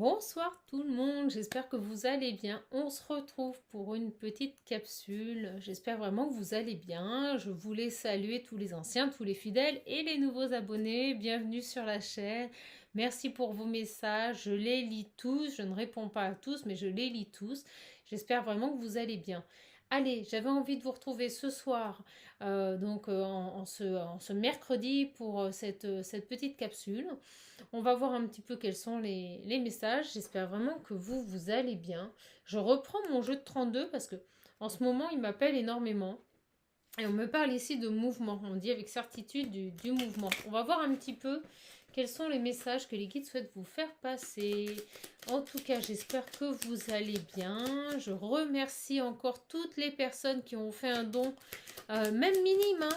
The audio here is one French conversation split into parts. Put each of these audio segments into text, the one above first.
Bonsoir tout le monde, j'espère que vous allez bien. On se retrouve pour une petite capsule. J'espère vraiment que vous allez bien. Je voulais saluer tous les anciens, tous les fidèles et les nouveaux abonnés. Bienvenue sur la chaîne. Merci pour vos messages. Je les lis tous. Je ne réponds pas à tous, mais je les lis tous. J'espère vraiment que vous allez bien. Allez, j'avais envie de vous retrouver ce soir, en ce mercredi pour cette petite capsule. On va voir un petit peu quels sont les messages. J'espère vraiment que vous allez bien. Je reprends mon jeu de 32 parce que en ce moment, il m'appelle énormément. Et on me parle ici de mouvement. On dit avec certitude du mouvement. On va voir un petit peu quels sont les messages que les guides souhaitent vous faire passer. En tout cas, j'espère que vous allez bien. Je remercie encore toutes les personnes qui ont fait un don, même minime,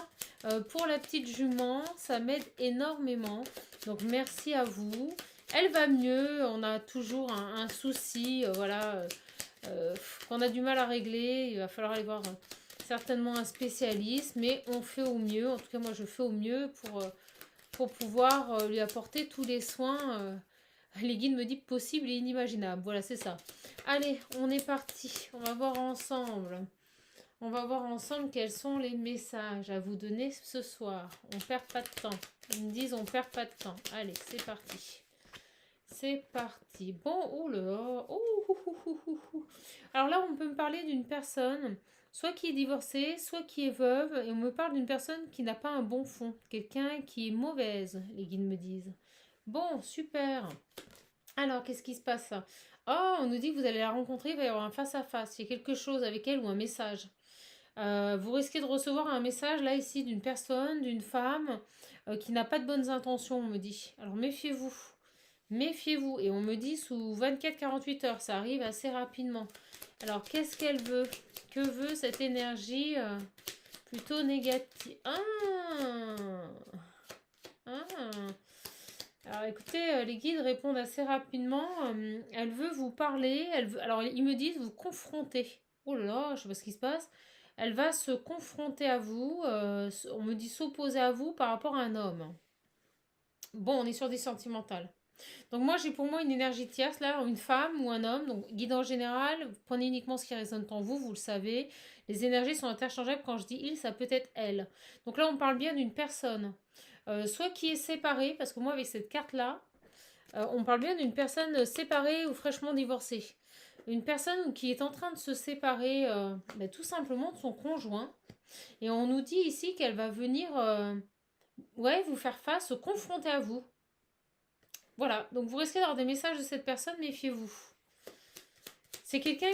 hein, pour la petite jument. Ça m'aide énormément. Donc merci à vous. Elle va mieux. On a toujours un souci, qu'on a du mal à régler. Il va falloir aller voir certainement un spécialiste, mais on fait au mieux. En tout cas, moi, je fais au mieux pour pouvoir lui apporter tous les soins. Les guides me disent possible et inimaginable. Voilà, c'est ça. Allez, on est parti. On va voir ensemble. On va voir ensemble quels sont les messages à vous donner ce soir. On perd pas de temps. Ils me disent on perd pas de temps. Allez, c'est parti. C'est parti. Bon, oh là. Alors là, on peut me parler d'une personne, soit qui est divorcée, soit qui est veuve, et on me parle d'une personne qui n'a pas un bon fond. Quelqu'un qui est mauvaise, les guides me disent. Bon, super. Alors, qu'est-ce qui se passe? Oh, on nous dit que vous allez la rencontrer, il va y avoir un face-à-face. Il y a quelque chose avec elle ou un message. Vous risquez de recevoir un message là ici d'une personne, d'une femme qui n'a pas de bonnes intentions, on me dit. Alors méfiez-vous. Méfiez-vous. Et on me dit sous 24-48 heures, ça arrive assez rapidement. Alors qu'est-ce qu'elle veut? Que veut cette énergie plutôt négative? Alors écoutez, les guides répondent assez rapidement. Elle veut vous parler. Alors ils me disent vous confronter. Oh là là, je sais pas ce qui se passe. Elle va se confronter à vous. On me dit s'opposer à vous par rapport à un homme. Bon, on est sur des sentimentales. Donc moi, j'ai pour moi une énergie tierce, là, une femme ou un homme. Donc guide en général, vous prenez uniquement ce qui résonne en vous, vous le savez. Les énergies sont interchangeables. Quand je dis il, ça peut être elle. Donc là, on parle bien d'une personne. Soit qui est séparée, parce que moi, avec cette carte-là, on parle bien d'une personne séparée ou fraîchement divorcée. Une personne qui est en train de se séparer tout simplement de son conjoint. Et on nous dit ici qu'elle va venir vous faire face, se confronter à vous. Voilà, donc vous risquez d'avoir des messages de cette personne, méfiez-vous. C'est quelqu'un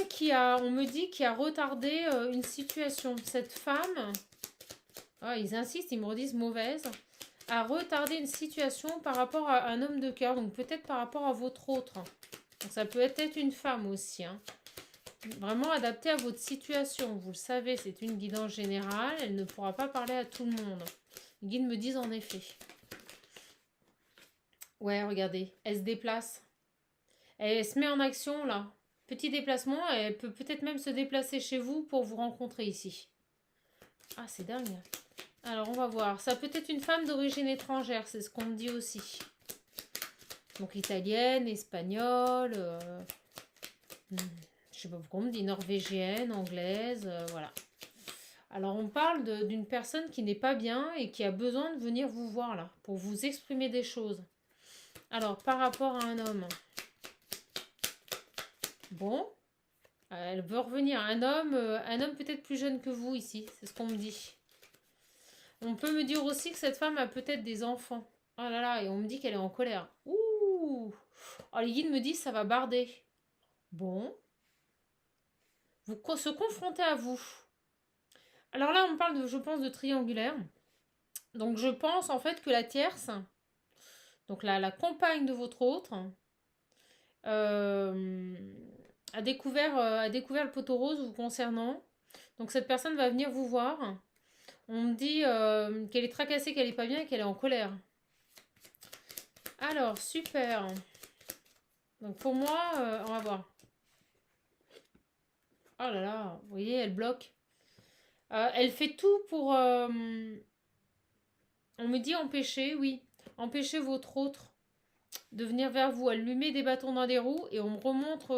on me dit, qui a retardé une situation. Cette femme, ils insistent, ils me redisent mauvaise, a retardé une situation par rapport à un homme de cœur, donc peut-être par rapport à votre autre. Donc ça peut être une femme aussi, hein. Vraiment adaptée à votre situation. Vous le savez, c'est une guide en général, elle ne pourra pas parler à tout le monde. Les guides me disent en effet. Ouais, regardez, elle se déplace. Elle se met en action là. Petit déplacement, elle peut peut-être même se déplacer chez vous pour vous rencontrer ici. Ah, c'est dingue. Alors, on va voir. Ça peut être une femme d'origine étrangère, c'est ce qu'on me dit aussi. Donc, italienne, espagnole, je sais pas pourquoi on me dit norvégienne, anglaise, voilà. Alors, on parle d'une personne qui n'est pas bien et qui a besoin de venir vous voir là, pour vous exprimer des choses. Alors, par rapport à un homme. Bon, elle veut revenir. Un homme peut-être plus jeune que vous ici, c'est ce qu'on me dit. On peut me dire aussi que cette femme a peut-être des enfants. Oh là là, et on me dit qu'elle est en colère. Ouh. Oh, les guides me disent ça va barder. Bon, vous se confrontez à vous. Alors là, on parle je pense, de triangulaire. Donc je pense en fait que la tierce, donc la compagne de votre autre, a découvert le poteau rose vous concernant. Donc cette personne va venir vous voir. On me dit qu'elle est tracassée, qu'elle est pas bien et qu'elle est en colère. Alors, super. Donc pour moi, on va voir. Oh là là, vous voyez, elle bloque. Elle fait tout pour... on me dit empêcher, oui. Empêcher votre autre de venir vers vous. Elle lui met des bâtons dans les roues et on me remontre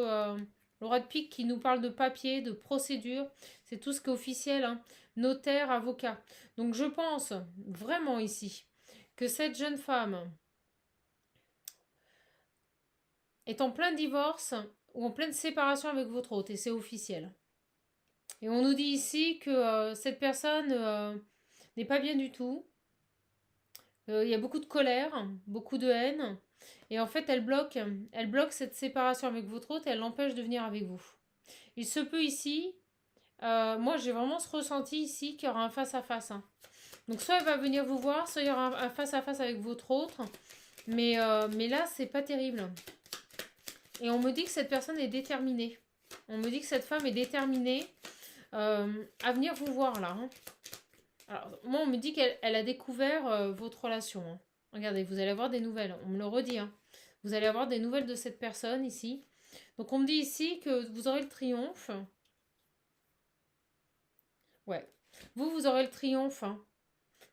le roi de pique qui nous parle de papier, de procédure. C'est tout ce qui est officiel, hein. Notaire, avocat. Donc je pense vraiment ici que cette jeune femme est en plein divorce ou en pleine séparation avec votre hôte et c'est officiel. Et on nous dit ici que cette personne n'est pas bien du tout. Il y a beaucoup de colère, beaucoup de haine. Et en fait, elle bloque cette séparation avec votre hôte et elle l'empêche de venir avec vous. Il se peut ici, moi j'ai vraiment ce ressenti ici qu'il y aura un face-à-face. Hein. Donc soit elle va venir vous voir, soit il y aura un face-à-face avec votre autre. Mais là, c'est pas terrible. Et on me dit que cette personne est déterminée. On me dit que cette femme est déterminée à venir vous voir là. Hein. Alors, moi, on me dit qu'elle a découvert votre relation. Hein. Regardez, vous allez avoir des nouvelles. On me le redit. Hein. Vous allez avoir des nouvelles de cette personne ici. Donc, on me dit ici que vous aurez le triomphe. Ouais. Vous aurez le triomphe. Hein.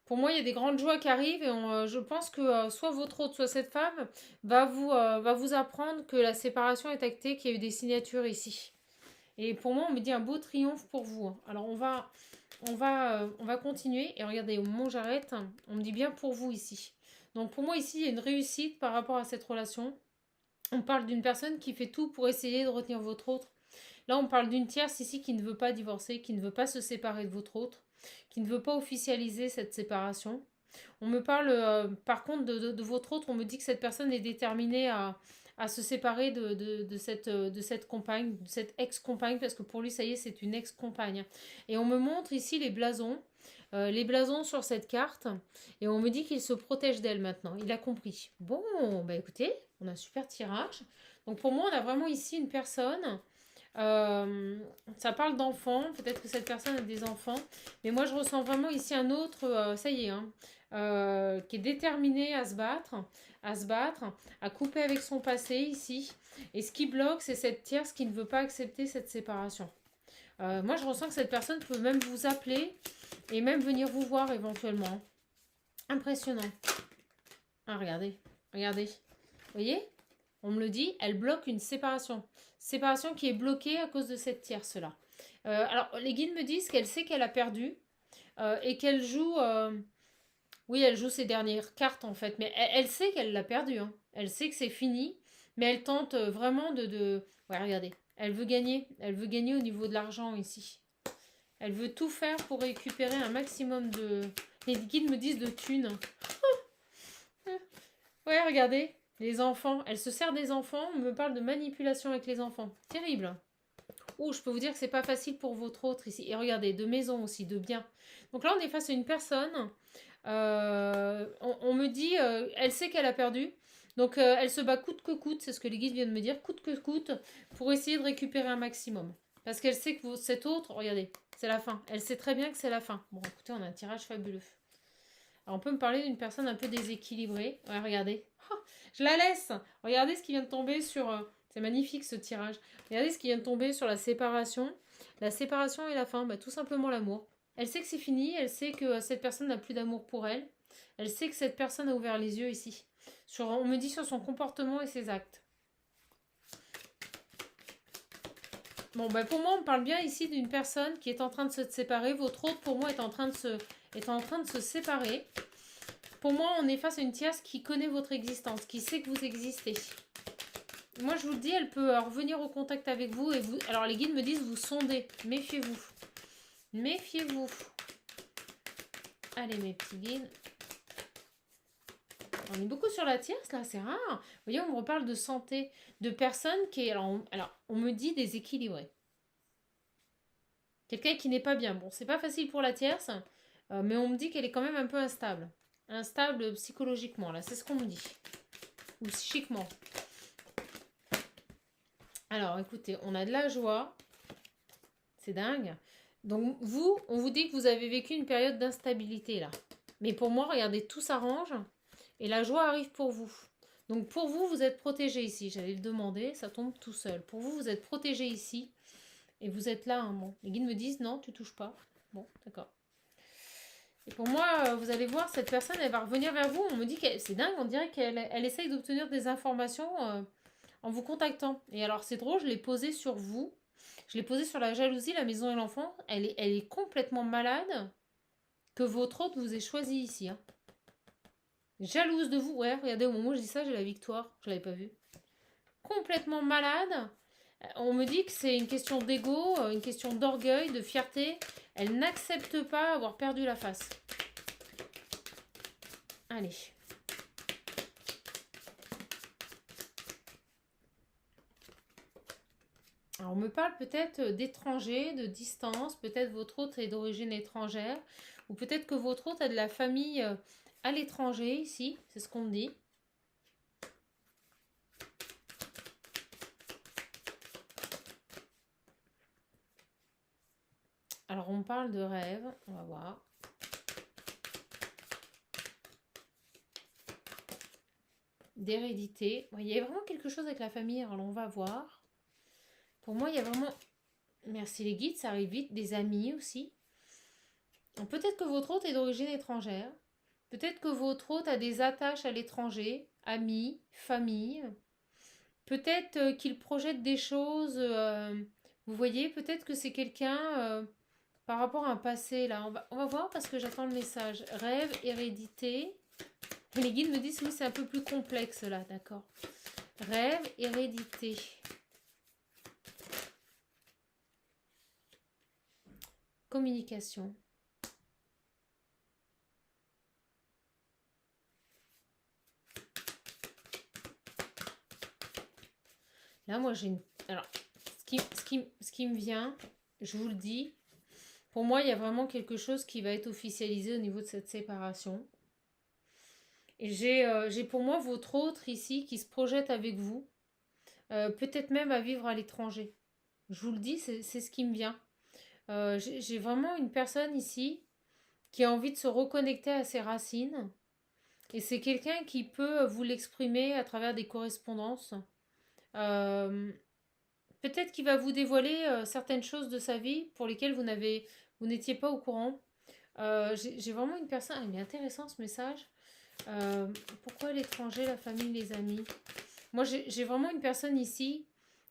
Pour moi, il y a des grandes joies qui arrivent et je pense que soit votre hôte, soit cette femme va vous apprendre que la séparation est actée, qu'il y a eu des signatures ici. Et pour moi, on me dit un beau triomphe pour vous. Hein. Alors, on va continuer. Et regardez, au moment où j'arrête, on me dit bien pour vous ici. Donc, pour moi, ici, il y a une réussite par rapport à cette relation. On parle d'une personne qui fait tout pour essayer de retenir votre autre. Là, on parle d'une tierce ici qui ne veut pas divorcer, qui ne veut pas se séparer de votre autre, qui ne veut pas officialiser cette séparation. On me parle, par contre, de votre autre. On me dit que cette personne est déterminée à se séparer de cette compagne, de cette ex-compagne, parce que pour lui, ça y est, c'est une ex-compagne. Et on me montre ici les blasons sur cette carte, et on me dit qu'il se protège d'elle maintenant. Il a compris. Bon, bah écoutez, on a un super tirage. Donc pour moi, on a vraiment ici une personne. Ça parle d'enfants, peut-être que cette personne a des enfants, mais moi je ressens vraiment ici un autre, ça y est, hein, qui est déterminé à se battre, à couper avec son passé ici. Et ce qui bloque, c'est cette tierce qui ne veut pas accepter cette séparation. Moi je ressens que cette personne peut même vous appeler et même venir vous voir éventuellement. Impressionnant. Ah, regardez, regardez. Vous voyez ? On me le dit, elle bloque une séparation. Séparation qui est bloquée à cause de cette tierce-là. Alors, les guides me disent qu'elle sait qu'elle a perdu et qu'elle joue... oui, elle joue ses dernières cartes en fait, mais elle sait qu'elle l'a perdu. Hein. Elle sait que c'est fini, mais elle tente vraiment de... Ouais, regardez, elle veut gagner. Elle veut gagner au niveau de l'argent ici. Elle veut tout faire pour récupérer un maximum de... Les guides me disent de thunes. Ouais, regardez. Les enfants, elle se sert des enfants, on me parle de manipulation avec les enfants. Terrible. Oh, je peux vous dire que c'est pas facile pour votre autre ici. Et regardez, de maison aussi, de bien. Donc là, on est face à une personne. On me dit, elle sait qu'elle a perdu. Donc elle se bat coûte que coûte, c'est ce que les guides viennent de me dire, coûte que coûte, pour essayer de récupérer un maximum. Parce qu'elle sait que cet autre, regardez, c'est la fin. Elle sait très bien que c'est la fin. Bon, écoutez, on a un tirage fabuleux. Alors, on peut me parler d'une personne un peu déséquilibrée. Ouais, regardez. Oh, je la laisse. Regardez ce qui vient de tomber sur... c'est magnifique ce tirage. Regardez ce qui vient de tomber sur la séparation. La séparation et la fin. Bah, tout simplement l'amour. Elle sait que c'est fini. Elle sait que cette personne n'a plus d'amour pour elle. Elle sait que cette personne a ouvert les yeux ici. On me dit sur son comportement et ses actes. Bon, bah pour moi, on parle bien ici d'une personne qui est en train de se séparer. Votre autre, pour moi, est en train de se séparer. Pour moi, on est face à une tierce qui connaît votre existence, qui sait que vous existez. Moi, je vous le dis, elle peut revenir au contact avec vous. Et vous. Alors, les guides me disent, vous sondez. Méfiez-vous. Méfiez-vous. Allez, mes petits guides. On est beaucoup sur la tierce, là, c'est rare. Vous voyez, on me reparle de santé, de personnes qui est... Alors, on me dit déséquilibrée. Quelqu'un qui n'est pas bien. Bon, c'est pas facile pour la tierce, mais on me dit qu'elle est quand même un peu instable. Instable psychologiquement, là, c'est ce qu'on me dit. Ou psychiquement. Alors, écoutez, on a de la joie. C'est dingue. Donc, on vous dit que vous avez vécu une période d'instabilité, là. Mais pour moi, regardez, tout s'arrange. Et la joie arrive pour vous. Donc, pour vous, vous êtes protégé ici. J'allais le demander, ça tombe tout seul. Pour vous, vous êtes protégé ici. Et vous êtes là, hein, bon. Les guides me disent, non, tu touches pas. Bon, d'accord. Et pour moi, vous allez voir, cette personne, elle va revenir vers vous. On me dit que c'est dingue, on dirait qu'elle essaye d'obtenir des informations en vous contactant. Et alors, c'est drôle, je l'ai posé sur vous. Je l'ai posé sur la jalousie, la maison et l'enfant. Elle est complètement malade que votre hôte vous ait choisi ici. Hein. Jalouse de vous. Ouais, regardez, au moment où je dis ça, j'ai la victoire. Je l'avais pas vu. Complètement malade. On me dit que c'est une question d'ego, une question d'orgueil, de fierté. Elle n'accepte pas avoir perdu la face. Allez. Alors, on me parle peut-être d'étrangers, de distance. Peut-être votre hôte est d'origine étrangère. Ou peut-être que votre hôte a de la famille à l'étranger ici. C'est ce qu'on me dit. Alors, on parle de rêve. On va voir. D'hérédité. Il y a vraiment quelque chose avec la famille. Alors, on va voir. Pour moi, il y a vraiment... Merci les guides, ça arrive vite. Des amis aussi. Peut-être que votre hôte est d'origine étrangère. Peut-être que votre hôte a des attaches à l'étranger. Amis, famille. Peut-être qu'il projette des choses... vous voyez, peut-être que c'est quelqu'un... par rapport à un passé, là. On va voir parce que j'attends le message. Rêve, hérédité. Et les guides me disent, oui, c'est un peu plus complexe, là, d'accord. Rêve, hérédité. Communication. Là, moi, j'ai une... Alors, ce qui me vient, je vous le dis, pour moi, il y a vraiment quelque chose qui va être officialisé au niveau de cette séparation. Et j'ai pour moi votre autre ici qui se projette avec vous, peut-être même à vivre à l'étranger. Je vous le dis, c'est ce qui me vient. J'ai vraiment une personne ici qui a envie de se reconnecter à ses racines. Et c'est quelqu'un qui peut vous l'exprimer à travers des correspondances. Euh, Peut-être qu'il va vous dévoiler certaines choses de sa vie pour lesquelles vous n'étiez pas au courant. J'ai vraiment une personne... Ah, il est intéressant ce message. Pourquoi l'étranger, la famille, les amis? Moi, j'ai vraiment une personne ici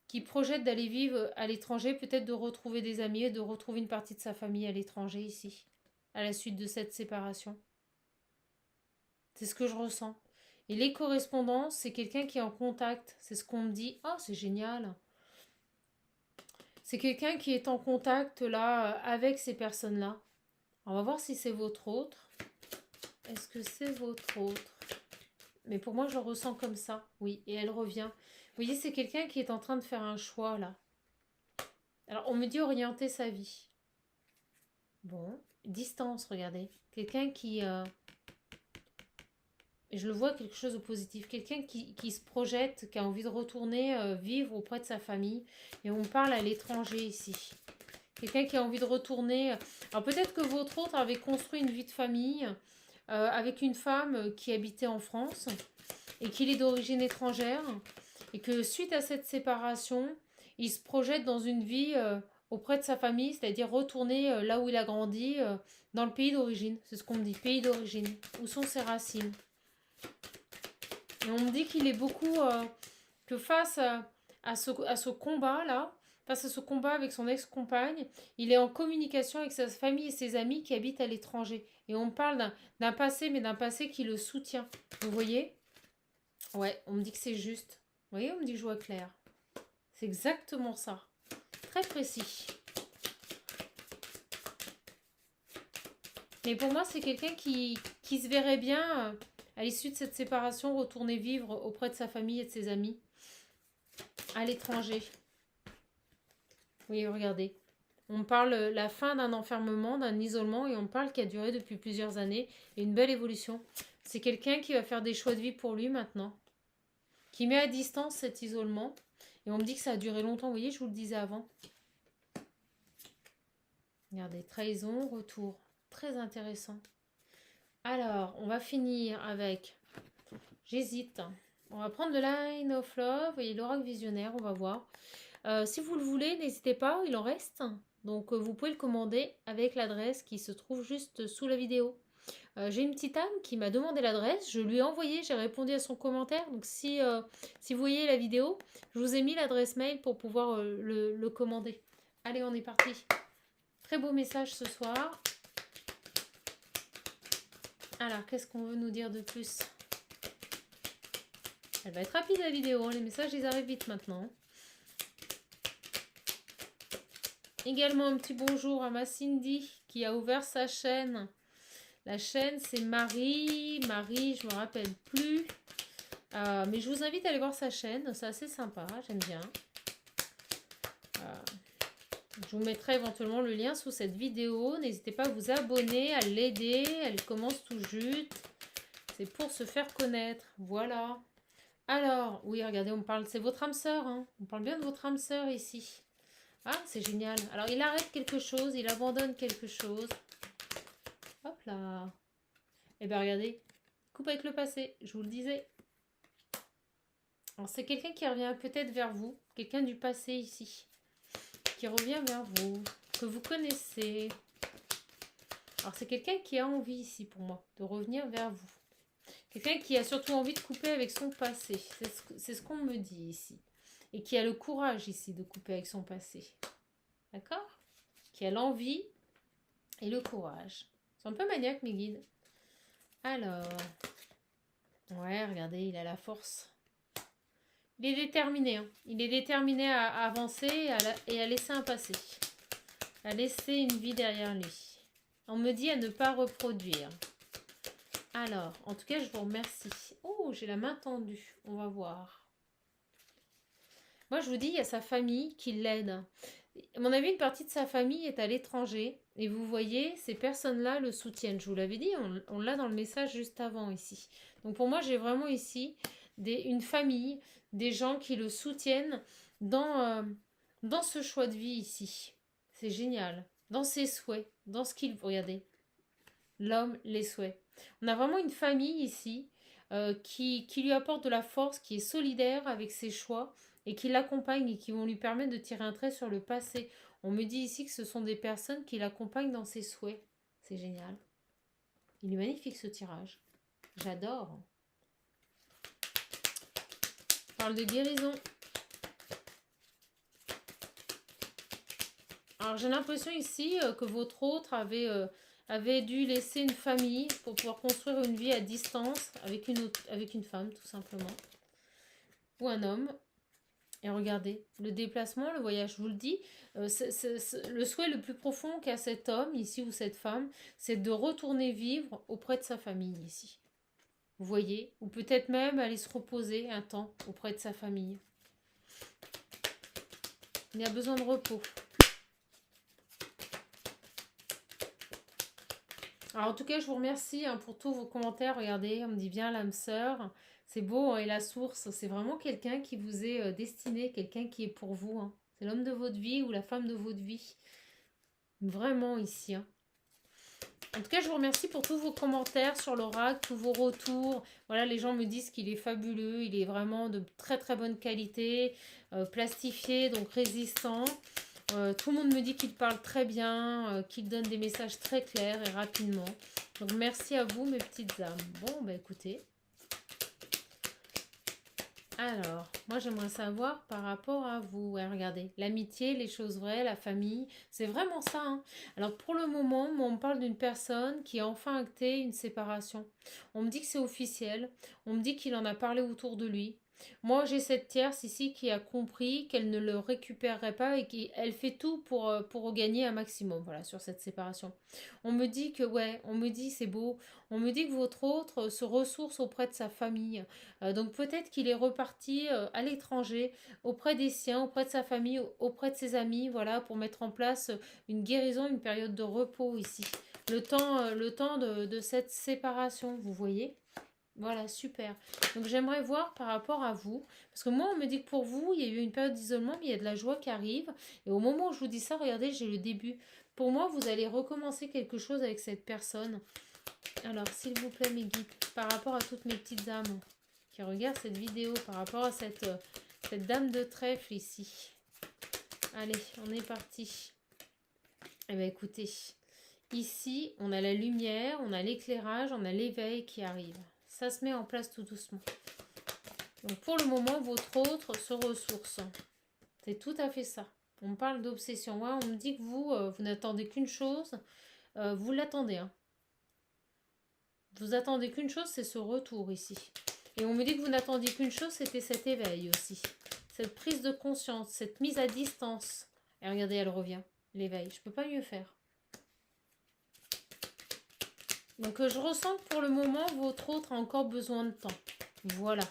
qui projette d'aller vivre à l'étranger, peut-être de retrouver des amis et de retrouver une partie de sa famille à l'étranger ici, à la suite de cette séparation. C'est ce que je ressens. Et les correspondances, c'est quelqu'un qui est en contact. C'est ce qu'on me dit. Oh, c'est génial. C'est quelqu'un qui est en contact là avec ces personnes-là. On va voir si c'est votre autre. Est-ce que c'est votre autre? Mais pour moi, je le ressens comme ça. Oui, et elle revient. Vous voyez, c'est quelqu'un qui est en train de faire un choix là. Alors, on me dit orienter sa vie. Bon, distance, regardez. Quelqu'un qui... je le vois quelque chose de positif. Quelqu'un qui se projette, qui a envie de retourner vivre auprès de sa famille. Et on parle à l'étranger ici. Quelqu'un qui a envie de retourner... Alors peut-être que votre autre avait construit une vie de famille avec une femme qui habitait en France et qu'il est d'origine étrangère. Et que suite à cette séparation, il se projette dans une vie auprès de sa famille, c'est-à-dire retourner là où il a grandi, dans le pays d'origine. C'est ce qu'on me dit, pays d'origine. Où sont ses racines? Et on me dit qu'il est beaucoup... que face à ce combat-là, face à ce combat avec son ex-compagne, il est en communication avec sa famille et ses amis qui habitent à l'étranger. Et on me parle d'un passé, mais d'un passé qui le soutient. Vous voyez? Ouais, on me dit que c'est juste. Vous voyez, on me dit que je vois clair. C'est exactement ça. Très précis. Mais pour moi, c'est quelqu'un qui se verrait bien, à l'issue de cette séparation, retourner vivre auprès de sa famille et de ses amis. À l'étranger. Oui, regardez. On parle la fin d'un enfermement, d'un isolement, et on parle qui a duré depuis plusieurs années, et une belle évolution. C'est quelqu'un qui va faire des choix de vie pour lui maintenant, qui met à distance cet isolement, et on me dit que ça a duré longtemps. Vous voyez, je vous le disais avant. Regardez, trahison, retour. Très intéressant. Alors, on va finir avec... J'hésite. On va prendre le Line of Love et l'oracle visionnaire, on va voir. Si vous le voulez, n'hésitez pas, il en reste. Donc, vous pouvez le commander avec l'adresse qui se trouve juste sous la vidéo. J'ai une petite âme qui m'a demandé l'adresse. Je lui ai envoyé, j'ai répondu à son commentaire. Donc si vous voyez la vidéo, je vous ai mis l'adresse mail pour pouvoir le commander. Allez, on est parti. Très beau message ce soir. Alors, qu'est-ce qu'on veut nous dire de plus? Elle va être rapide la vidéo, hein. Les messages ils arrivent vite maintenant. Également un petit bonjour à ma Cindy qui a ouvert sa chaîne. La chaîne c'est Marie, je me rappelle plus. Mais je vous invite à aller voir sa chaîne, c'est assez sympa, j'aime bien. Je vous mettrai éventuellement le lien sous cette vidéo. N'hésitez pas à vous abonner, à l'aider, elle commence tout juste. C'est pour se faire connaître, voilà. Alors, oui, regardez, on parle, c'est votre âme sœur, hein. On parle bien de votre âme sœur ici. Ah, c'est génial. Alors, il arrête quelque chose, il abandonne quelque chose. Hop là. Eh bien, regardez, coupe avec le passé, je vous le disais. Alors, c'est quelqu'un qui revient peut-être vers vous, quelqu'un du passé ici, qui revient vers vous, que vous connaissez. Alors, c'est quelqu'un qui a envie ici, pour moi, de revenir vers vous. Quelqu'un qui a surtout envie de couper avec son passé. C'est ce qu'on me dit ici. Et qui a le courage ici de couper avec son passé. D'accord? Qui a l'envie et le courage. C'est un peu maniaque, mes guides. Alors. Ouais, regardez, il a la force. Il est déterminé. Hein. Il est déterminé à avancer et à laisser un passé. À laisser une vie derrière lui. On me dit à ne pas reproduire. Alors, en tout cas, je vous remercie. Oh, j'ai la main tendue. On va voir. Moi, je vous dis, il y a sa famille qui l'aide. À mon avis, une partie de sa famille est à l'étranger. Et vous voyez, ces personnes-là le soutiennent. Je vous l'avais dit, on l'a dans le message juste avant ici. Donc pour moi, j'ai vraiment ici une famille, des gens qui le soutiennent dans ce choix de vie ici. C'est génial. Dans ses souhaits, dans ce qu'il... Regardez, l'homme, les souhaits. On a vraiment une famille ici qui lui apporte de la force, qui est solidaire avec ses choix et qui l'accompagnent et qui vont lui permettre de tirer un trait sur le passé. On me dit ici que ce sont des personnes qui l'accompagnent dans ses souhaits. C'est génial. Il est magnifique ce tirage. J'adore. On parle de guérison. Alors j'ai l'impression ici que votre autre avait dû laisser une famille pour pouvoir construire une vie à distance avec une femme tout simplement. Ou un homme. Et regardez, le déplacement, le voyage, je vous le dis, le souhait le plus profond qu'a cet homme ici ou cette femme, c'est de retourner vivre auprès de sa famille ici. Vous voyez, ou peut-être même aller se reposer un temps auprès de sa famille. Il a besoin de repos. Alors en tout cas, je vous remercie pour tous vos commentaires. Regardez, on me dit bien l'âme sœur. C'est beau, hein, et la source, c'est vraiment quelqu'un qui vous est destiné, quelqu'un qui est pour vous. Hein. C'est l'homme de votre vie ou la femme de votre vie. Vraiment ici. Hein. En tout cas, je vous remercie pour tous vos commentaires sur l'oracle, tous vos retours. Voilà, les gens me disent qu'il est fabuleux, il est vraiment de très très bonne qualité, plastifié, donc résistant. Tout le monde me dit qu'il parle très bien, qu'il donne des messages très clairs et rapidement. Donc merci à vous mes petites âmes. Bon, bah écoutez. Alors, moi j'aimerais savoir par rapport à vous. Ouais, regardez, l'amitié, les choses vraies, la famille, c'est vraiment ça. Hein. Alors pour le moment, moi, on me parle d'une personne qui a enfin acté une séparation. On me dit que c'est officiel, on me dit qu'il en a parlé autour de lui. Moi, j'ai cette tierce ici qui a compris qu'elle ne le récupérerait pas et qu'elle fait tout pour gagner un maximum, voilà, sur cette séparation. On me dit que, ouais, on me dit c'est beau, on me dit que votre autre se ressource auprès de sa famille. Donc peut-être qu'il est reparti à l'étranger, auprès des siens, auprès de sa famille, auprès de ses amis, voilà, pour mettre en place une guérison, une période de repos ici. Le temps de cette séparation, vous voyez ? Voilà, super. Donc j'aimerais voir par rapport à vous, parce que moi on me dit que pour vous, il y a eu une période d'isolement, mais il y a de la joie qui arrive. Et au moment où je vous dis ça, regardez, j'ai le début. Pour moi, vous allez recommencer quelque chose avec cette personne. Alors, s'il vous plaît, mes guides, par rapport à toutes mes petites âmes qui regardent cette vidéo, par rapport à cette dame de trèfle ici. Allez, on est parti. Eh bien, écoutez, Ici, on a la lumière, on a l'éclairage, on a l'éveil qui arrive. Ça se met en place tout doucement. Donc pour le moment, votre autre se ressource. C'est tout à fait ça. On parle d'obsession. Ouais, on me dit que vous n'attendez qu'une chose. Vous l'attendez. Hein. Vous attendez qu'une chose, c'est ce retour ici. Et on me dit que vous n'attendiez qu'une chose, c'était cet éveil aussi. Cette prise de conscience, cette mise à distance. Et regardez, elle revient. L'éveil. Je ne peux pas mieux faire. Donc je ressens que pour le moment, votre autre a encore besoin de temps. Voilà.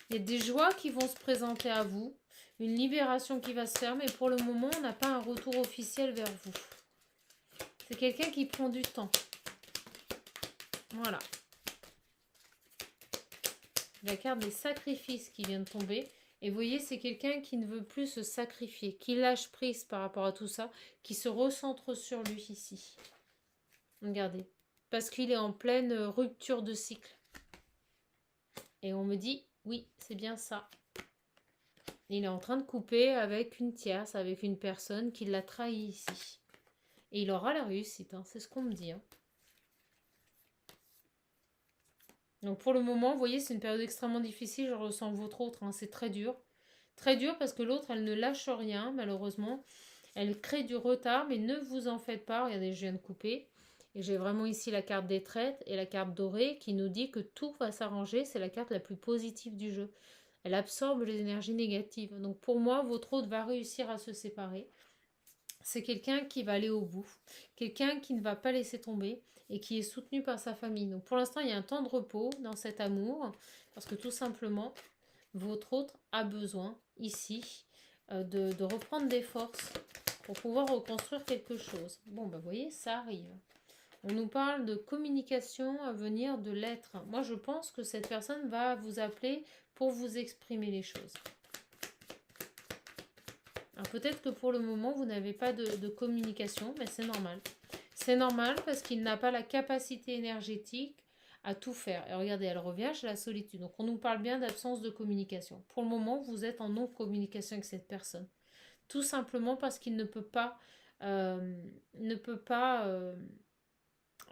Il y a des joies qui vont se présenter à vous. Une libération qui va se faire. Mais pour le moment, on n'a pas un retour officiel vers vous. C'est quelqu'un qui prend du temps. Voilà. La carte des sacrifices qui vient de tomber. Et vous voyez, c'est quelqu'un qui ne veut plus se sacrifier. Qui lâche prise par rapport à tout ça. Qui se recentre sur lui ici. Regardez. Parce qu'il est en pleine rupture de cycle. Et on me dit, oui, c'est bien ça. Il est en train de couper avec une tierce, avec une personne qui l'a trahi ici. Et il aura la réussite, hein, c'est ce qu'on me dit. Hein. Donc pour le moment, vous voyez, c'est une période extrêmement difficile. Je ressens votre autre, hein, c'est très dur. Très dur parce que l'autre, elle ne lâche rien, malheureusement. Elle crée du retard, mais ne vous en faites pas. Regardez, je viens de couper. Et j'ai vraiment ici la carte des traites et la carte dorée qui nous dit que tout va s'arranger. C'est la carte la plus positive du jeu. Elle absorbe les énergies négatives. Donc pour moi, votre autre va réussir à se séparer. C'est quelqu'un qui va aller au bout. Quelqu'un qui ne va pas laisser tomber et qui est soutenu par sa famille. Donc pour l'instant, il y a un temps de repos dans cet amour. Parce que tout simplement, votre autre a besoin ici de reprendre des forces pour pouvoir reconstruire quelque chose. Bon, ben vous voyez, ça arrive. On nous parle de communication à venir de l'être. Moi, je pense que cette personne va vous appeler pour vous exprimer les choses. Alors peut-être que pour le moment, vous n'avez pas de communication, mais c'est normal. C'est normal parce qu'il n'a pas la capacité énergétique à tout faire. Et regardez, elle revient chez la solitude. Donc on nous parle bien d'absence de communication. Pour le moment, vous êtes en non-communication avec cette personne. Tout simplement parce qu'il ne peut pas...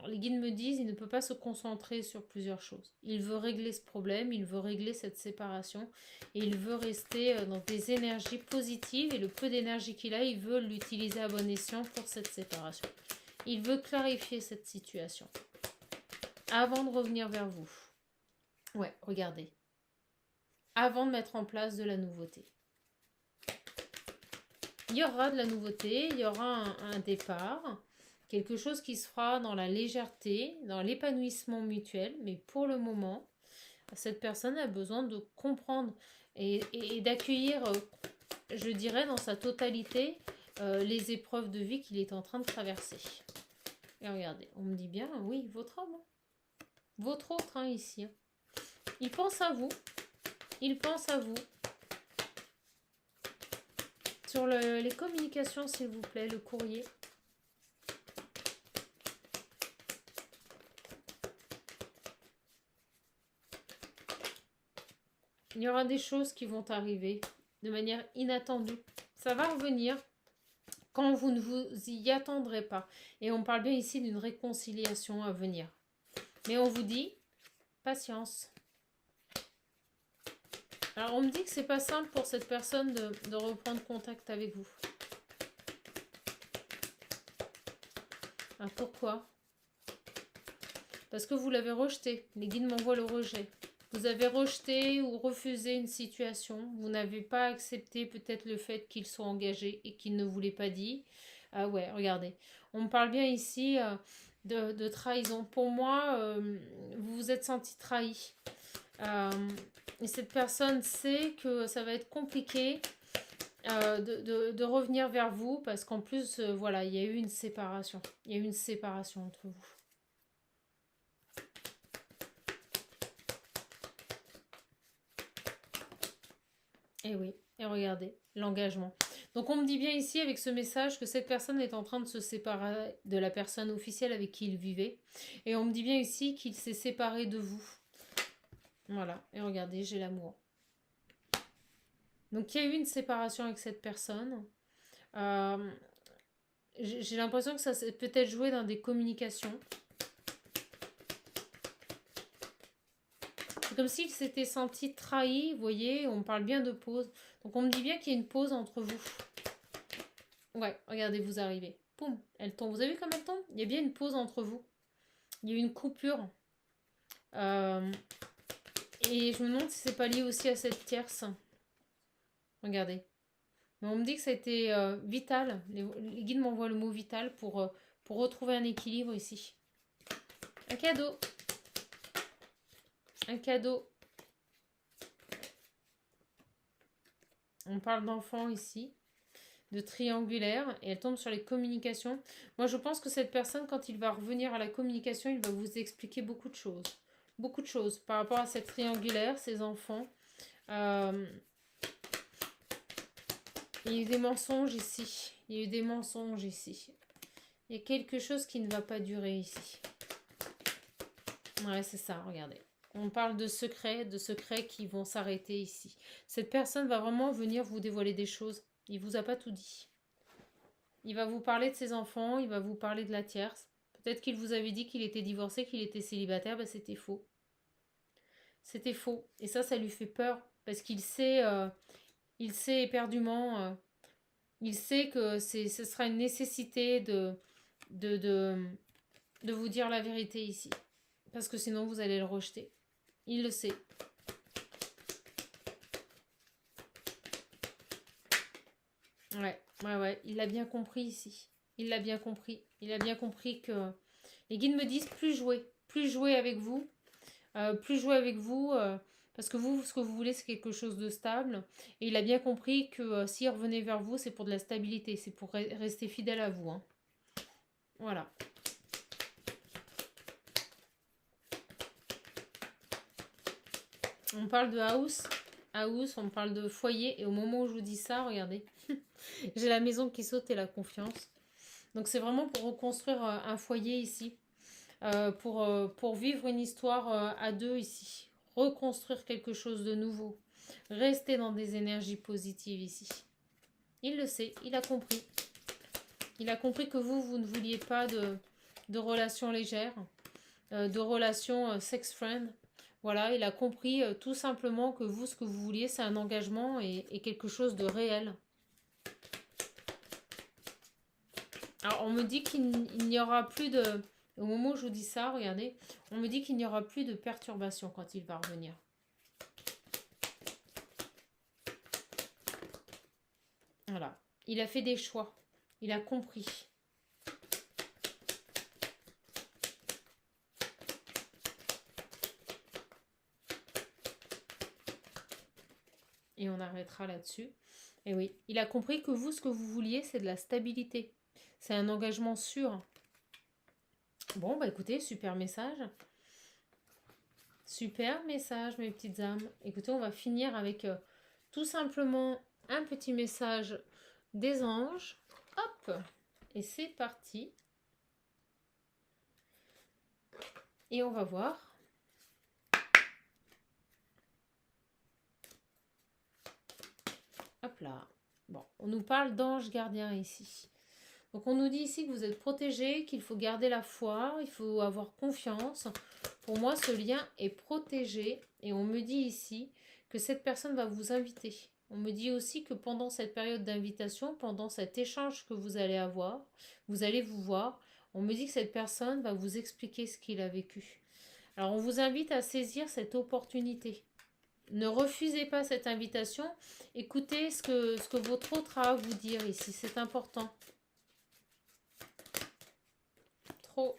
les guides me disent il ne peut pas se concentrer sur plusieurs choses. Il veut régler ce problème, il veut régler cette séparation et il veut rester dans des énergies positives et le peu d'énergie qu'il a, il veut l'utiliser à bon escient pour cette séparation. Il veut clarifier cette situation avant de revenir vers vous. Ouais, regardez. Avant de mettre en place de la nouveauté. Il y aura de la nouveauté, il y aura un départ. Quelque chose qui se fera dans la légèreté, dans l'épanouissement mutuel. Mais pour le moment, cette personne a besoin de comprendre et d'accueillir, je dirais, dans sa totalité, les épreuves de vie qu'il est en train de traverser. Et regardez, on me dit bien, oui, votre homme. Votre autre, hein, ici. Il pense à vous. Il pense à vous. Sur les communications, s'il vous plaît, le courrier. Il y aura des choses qui vont arriver de manière inattendue. Ça va revenir quand vous ne vous y attendrez pas. Et on parle bien ici d'une réconciliation à venir. Mais on vous dit, patience. Alors on me dit que c'est pas simple pour cette personne de reprendre contact avec vous. Alors pourquoi? Parce que vous l'avez rejeté. Les guides m'envoient le rejet. Vous avez rejeté ou refusé une situation. Vous n'avez pas accepté peut-être le fait qu'il soit engagé et qu'il ne vous l'ait pas dit. Ah ouais, regardez. On me parle bien ici de trahison. Pour moi, vous vous êtes senti trahi. Et cette personne sait que ça va être compliqué de revenir vers vous parce qu'en plus, voilà, il y a eu une séparation. Il y a eu une séparation entre vous. Et oui, et regardez, l'engagement. Donc on me dit bien ici avec ce message que cette personne est en train de se séparer de la personne officielle avec qui il vivait. Et on me dit bien ici qu'il s'est séparé de vous. Voilà, et regardez, j'ai l'amour. Donc il y a eu une séparation avec cette personne. J'ai l'impression que ça s'est peut-être joué dans des communications. C'est comme s'il s'était senti trahi, vous voyez, on parle bien de pause. Donc on me dit bien qu'il y a une pause entre vous. Ouais, regardez, vous arrivez. Poum, elle tombe. Vous avez vu comme elle tombe? Il y a bien une pause entre vous. Il y a eu une coupure. Euh, et je me demande si c'est pas lié aussi à cette tierce. Regardez. Mais on me dit que ça a été vital. Les guides m'envoient le mot vital pour retrouver un équilibre ici. Un cadeau. Un cadeau. On parle d'enfant ici, de triangulaire, et elle tombe sur les communications. Moi, je pense que cette personne, quand il va revenir à la communication, il va vous expliquer beaucoup de choses. Beaucoup de choses par rapport à cette triangulaire, ses enfants. Il y a eu des mensonges ici. Il y a eu des mensonges ici. Il y a quelque chose qui ne va pas durer ici. Ouais, c'est ça, regardez. On parle de secrets qui vont s'arrêter ici. Cette personne va vraiment venir vous dévoiler des choses. Il vous a pas tout dit. Il va vous parler de ses enfants, il va vous parler de la tierce. Peut-être qu'il vous avait dit qu'il était divorcé, qu'il était célibataire, ben c'était faux. C'était faux. Et ça lui fait peur. Parce qu'il sait éperdument, il sait que ce sera une nécessité de, de, de vous dire la vérité ici. Parce que sinon vous allez le rejeter. Il le sait. Ouais, il l'a bien compris ici. Il l'a bien compris. Il a bien compris que les guides me disent plus jouer avec vous, parce que vous, ce que vous voulez, c'est quelque chose de stable. Et il a bien compris que s'il revenait vers vous, c'est pour de la stabilité, c'est pour rester fidèle à vous. Hein. Voilà. On parle de house, on parle de foyer, et au moment où je vous dis ça, regardez, j'ai la maison qui saute et la confiance. Donc c'est vraiment pour reconstruire un foyer ici, pour vivre une histoire à deux ici, reconstruire quelque chose de nouveau, rester dans des énergies positives ici. Il le sait, il a compris. Il a compris que vous ne vouliez pas de relations légères, de relations sex-friend. Voilà, il a compris tout simplement que vous, ce que vous vouliez, c'est un engagement et quelque chose de réel. Alors, on me dit qu'il n'y aura plus de... Au moment où je vous dis ça, regardez, on me dit qu'il n'y aura plus de perturbations quand il va revenir. Voilà, il a fait des choix. Il a compris. Et on arrêtera là-dessus. Et oui, il a compris que vous, ce que vous vouliez, c'est de la stabilité. C'est un engagement sûr. Bon, bah écoutez, super message. Super message, mes petites âmes. Écoutez, on va finir avec tout simplement un petit message des anges. Hop! Et c'est parti. Et on va voir. Hop là. Bon, on nous parle d'ange gardien ici. Donc on nous dit ici que vous êtes protégé, qu'il faut garder la foi, il faut avoir confiance. Pour moi, ce lien est protégé. Et on me dit ici que cette personne va vous inviter. On me dit aussi que pendant cette période d'invitation, pendant cet échange que vous allez avoir, vous allez vous voir, on me dit que cette personne va vous expliquer ce qu'il a vécu. Alors on vous invite à saisir cette opportunité. Ne refusez pas cette invitation. Écoutez ce que votre autre a à vous dire ici. C'est important. Trop.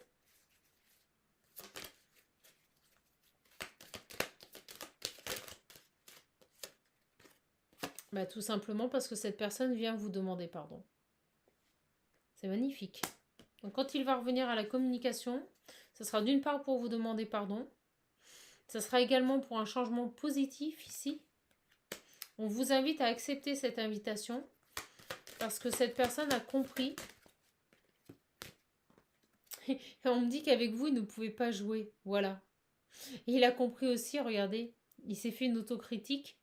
Bah, tout simplement parce que cette personne vient vous demander pardon. C'est magnifique. Donc quand il va revenir à la communication, ce sera d'une part pour vous demander pardon. Ce sera également pour un changement positif ici. On vous invite à accepter cette invitation parce que cette personne a compris. Et on me dit qu'avec vous, il ne pouvait pas jouer. Voilà. Et il a compris aussi, regardez, il s'est fait une autocritique.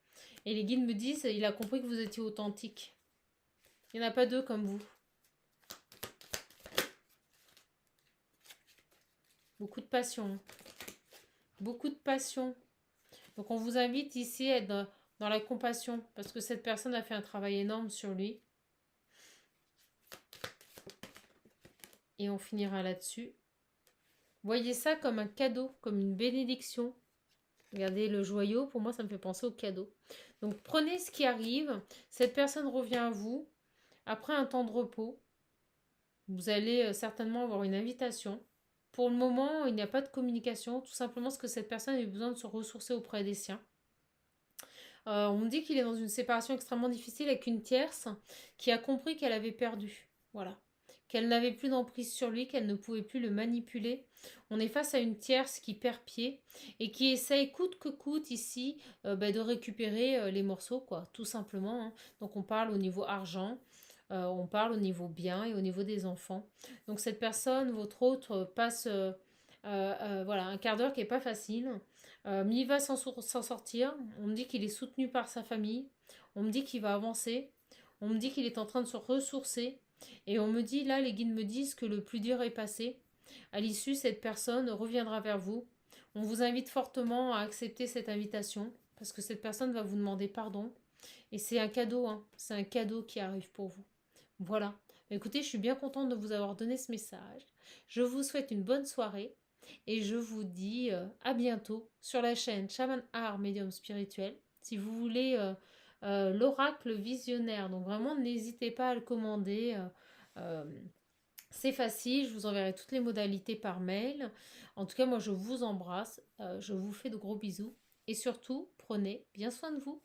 Et les guides me disent, il a compris que vous étiez authentique. Il n'y en a pas deux comme vous. Beaucoup de passion. Beaucoup de passion. Donc on vous invite ici à être dans la compassion parce que cette personne a fait un travail énorme sur lui. Et on finira là-dessus. Voyez ça comme un cadeau, comme une bénédiction. Regardez le joyau, pour moi ça me fait penser au cadeau. Donc prenez ce qui arrive. Cette personne revient à vous après un temps de repos. Vous allez certainement avoir une invitation. Pour le moment, il n'y a pas de communication, tout simplement parce que cette personne a eu besoin de se ressourcer auprès des siens. On me dit qu'il est dans une séparation extrêmement difficile avec une tierce qui a compris qu'elle avait perdu. Voilà. Qu'elle n'avait plus d'emprise sur lui, qu'elle ne pouvait plus le manipuler. On est face à une tierce qui perd pied et qui essaye coûte que coûte ici de récupérer les morceaux, quoi, tout simplement. Hein. Donc on parle au niveau argent, on parle au niveau bien et au niveau des enfants. Donc cette personne, votre autre, passe voilà, un quart d'heure qui n'est pas facile. Mais il va s'en sortir. On me dit qu'il est soutenu par sa famille. On me dit qu'il va avancer. On me dit qu'il est en train de se ressourcer. Et on me dit, là, les guides me disent que le plus dur est passé. À l'issue, cette personne reviendra vers vous. On vous invite fortement à accepter cette invitation parce que cette personne va vous demander pardon. Et c'est un cadeau, hein. C'est un cadeau qui arrive pour vous. Voilà. Écoutez, je suis bien contente de vous avoir donné ce message. Je vous souhaite une bonne soirée et je vous dis à bientôt sur la chaîne Shaman Art Médium Spirituel. Si vous voulez l'oracle visionnaire, donc vraiment n'hésitez pas à le commander. Euh, c'est facile, je vous enverrai toutes les modalités par mail. En tout cas, moi je vous embrasse, je vous fais de gros bisous et surtout, prenez bien soin de vous.